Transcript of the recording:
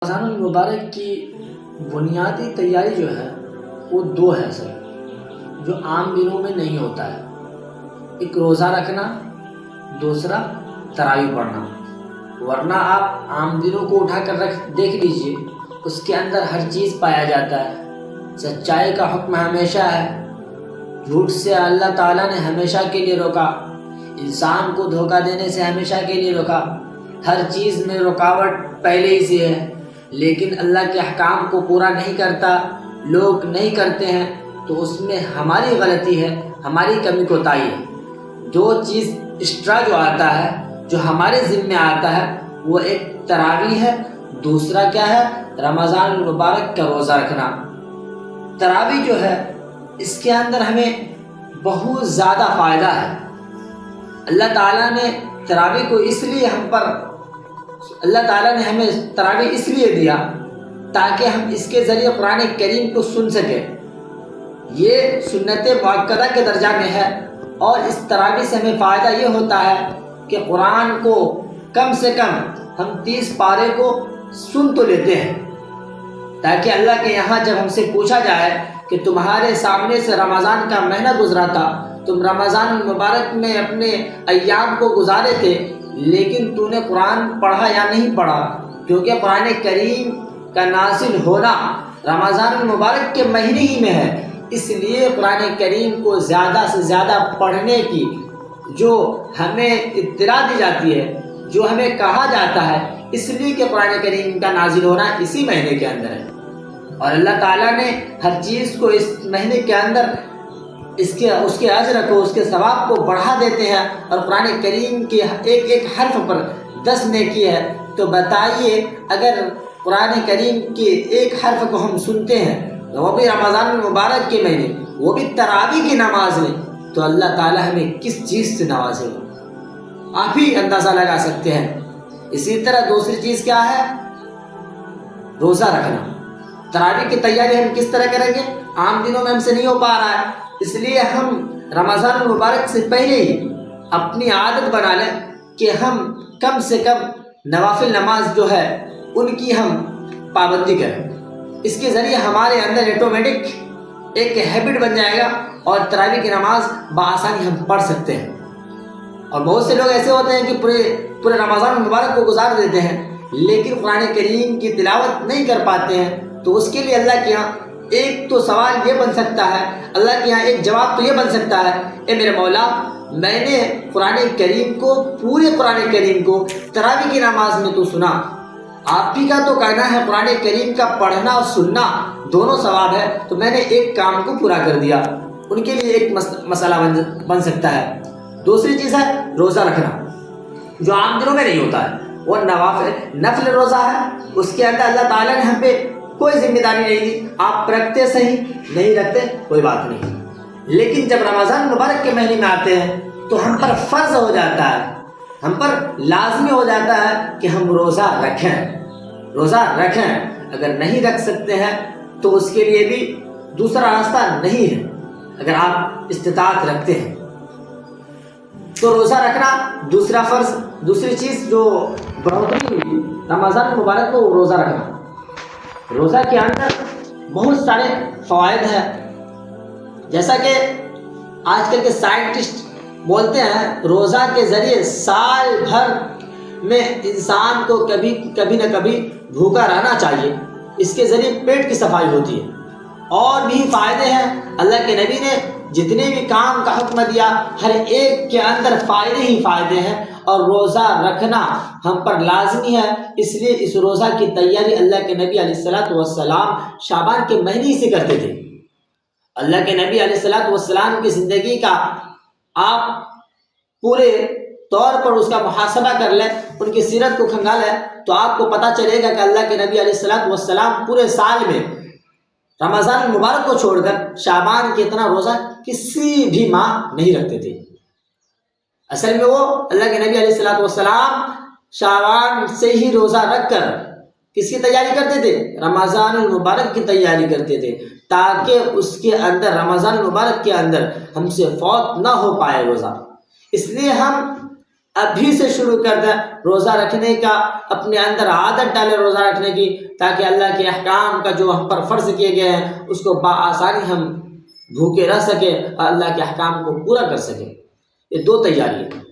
رمضان المبارک کی بنیادی تیاری جو ہے وہ دو ہے سر، جو عام دنوں میں نہیں ہوتا ہے۔ ایک روزہ رکھنا، دوسرا تراویح پڑھنا۔ ورنہ آپ عام دنوں کو اٹھا کر دیکھ لیجئے، اس کے اندر ہر چیز پایا جاتا ہے۔ سچائی کا حکم ہمیشہ ہے، جھوٹ سے اللہ تعالیٰ نے ہمیشہ کے لیے روکا، انسان کو دھوکہ دینے سے ہمیشہ کے لیے روکا۔ ہر چیز میں رکاوٹ پہلے ہی سے ہے، لیکن اللہ کے احکام کو پورا نہیں کرتا، لوگ نہیں کرتے ہیں، تو اس میں ہماری غلطی ہے، ہماری کمی کوتاہی ہے۔ دو چیز ایکسٹرا جو آتا ہے، جو ہمارے ذمہ آتا ہے، وہ ایک تراویح ہے، دوسرا کیا ہے؟ رمضان المبارک کا روزہ رکھنا۔ تراویح جو ہے اس کے اندر ہمیں بہت زیادہ فائدہ ہے۔ اللہ تعالیٰ نے تراویح کو اس لیے اللہ تعالیٰ نے ہمیں تراویح اس لیے دیا تاکہ ہم اس کے ذریعے قرآن کریم کو سن سکیں۔ یہ سنت مؤکدہ کے درجہ میں ہے، اور اس تراویح سے ہمیں فائدہ یہ ہوتا ہے کہ قرآن کو کم سے کم ہم 30 پارے کو سن تو لیتے ہیں، تاکہ اللہ کے یہاں جب ہم سے پوچھا جائے کہ تمہارے سامنے سے رمضان کا مہینہ گزرا تھا، تم رمضان المبارک میں اپنے ایام کو گزارے تھے، لیکن تو نے قرآن پڑھا یا نہیں پڑھا؟ کیونکہ قرآن کریم کا نازل ہونا رمضان المبارک کے مہینے ہی میں ہے، اس لیے قرآن کریم کو زیادہ سے زیادہ پڑھنے کی جو ہمیں اطلاع دی جاتی ہے، جو ہمیں کہا جاتا ہے، اس لیے کہ قرآن کریم کا نازل ہونا اسی مہینے کے اندر ہے۔ اور اللہ تعالیٰ نے ہر چیز کو اس مہینے کے اندر اس کے اجر کو، اس کے ثواب کو بڑھا دیتے ہیں، اور قرآن کریم کے ایک ایک حرف پر 10 نیکی ہے۔ تو بتائیے، اگر قرآن کریم کے ایک حرف کو ہم سنتے ہیں، وہ بھی رمضان المبارک کے مہینے، وہ بھی تراویح کی نماز میں، تو اللہ تعالیٰ ہمیں کس چیز سے نوازے گا، آپ ہی اندازہ لگا سکتے ہیں۔ اسی طرح دوسری چیز کیا ہے؟ روزہ رکھنا۔ تراویح کی تیاری ہم کس طرح کریں گے؟ عام دنوں میں ہم سے نہیں ہو پا رہا ہے، اس لیے ہم رمضان المبارک سے پہلے ہی اپنی عادت بنا لیں کہ ہم کم سے کم نوافل نماز جو ہے ان کی ہم پابندی کریں۔ اس کے ذریعے ہمارے اندر آٹومیٹک ایک ہیبٹ بن جائے گا، اور تراویح کی نماز بآسانی ہم پڑھ سکتے ہیں۔ اور بہت سے لوگ ایسے ہوتے ہیں کہ پورے رمضان المبارک کو گزار دیتے ہیں، لیکن قرآن کریم کی تلاوت نہیں کر پاتے ہیں، تو اس کے لیے اللہ کے یہاں ایک تو سوال یہ بن سکتا ہے، اللہ کے یہاں ایک جواب تو یہ بن سکتا ہے، اے میرے مولا، میں نے قرآن کریم کو، پورے قرآن کریم کو تراویح کی نماز میں تو سنا، آپ ہی کا تو کہنا ہے قرآن کریم کا پڑھنا اور سننا دونوں ثواب ہے، تو میں نے ایک کام کو پورا کر دیا۔ ان کے لیے ایک مسئلہ بن سکتا ہے۔ دوسری چیز ہے روزہ رکھنا، جو عام دنوں میں نہیں ہوتا ہے، وہ نفل روزہ ہے۔ اس کے اندر اللہ تعالیٰ نے ہم پہ کوئی ذمہ داری نہیں دی، آپ رکھتے صحیح، نہیں رکھتے کوئی بات نہیں، لیکن جب رمضان مبارک کے مہینے میں آتے ہیں تو ہم پر فرض ہو جاتا ہے، ہم پر لازمی ہو جاتا ہے کہ ہم روزہ رکھیں۔ اگر نہیں رکھ سکتے ہیں تو اس کے لیے بھی دوسرا راستہ نہیں ہے، اگر آپ استطاعت رکھتے ہیں تو روزہ رکھنا دوسرا فرض۔ دوسری چیز جو بڑھوتری ہوئی رمضان مبارک کو، روزہ رکھنا۔ روزہ کے اندر بہت سارے فوائد ہیں، جیسا کہ آج کل کے سائنٹسٹ بولتے ہیں، روزہ کے ذریعے سال بھر میں انسان کو کبھی نہ کبھی بھوکا رہنا چاہیے، اس کے ذریعے پیٹ کی صفائی ہوتی ہے۔ اور بھی فائدے ہیں، اللہ کے نبی نے جتنے بھی کام کا حکم دیا، ہر ایک کے اندر فائدے ہی فائدے ہیں، اور روزہ رکھنا ہم پر لازمی ہے۔ اس لیے اس روزہ کی تیاری اللہ کے نبی علیہ الصلوۃ والسلام شعبان کے مہینے سے کرتے تھے۔ اللہ کے نبی علیہ الصلوۃ والسلام کی زندگی کا آپ پورے طور پر اس کا محاسبہ کر لیں، ان کی سیرت کو کھنگالیں، تو آپ کو پتہ چلے گا کہ اللہ کے نبی علیہ الصلوۃ والسلام پورے سال میں رمضان المبارک کو چھوڑ کر شعبان کے اتنا روزہ کسی بھی ماہ نہیں رکھتے تھے۔ اصل میں وہ اللہ کے نبی علیہ الصلوۃ والسلام شعبان سے ہی روزہ رکھ کر کس کی تیاری کرتے تھے؟ رمضان المبارک کی تیاری کرتے تھے، تاکہ اس کے اندر رمضان المبارک کے اندر ہم سے فوت نہ ہو پائے روزہ۔ اس لیے ہم ابھی سے شروع کر دیں روزہ رکھنے کا، اپنے اندر عادت ڈالے روزہ رکھنے کی، تاکہ اللہ کے احکام کا جو ہم پر فرض کیے گئے ہیں اس کو بآسانی ہم بھوکے رہ سکیں اور اللہ کے احکام کو پورا کر سکیں۔ یہ دو تیاری ہے۔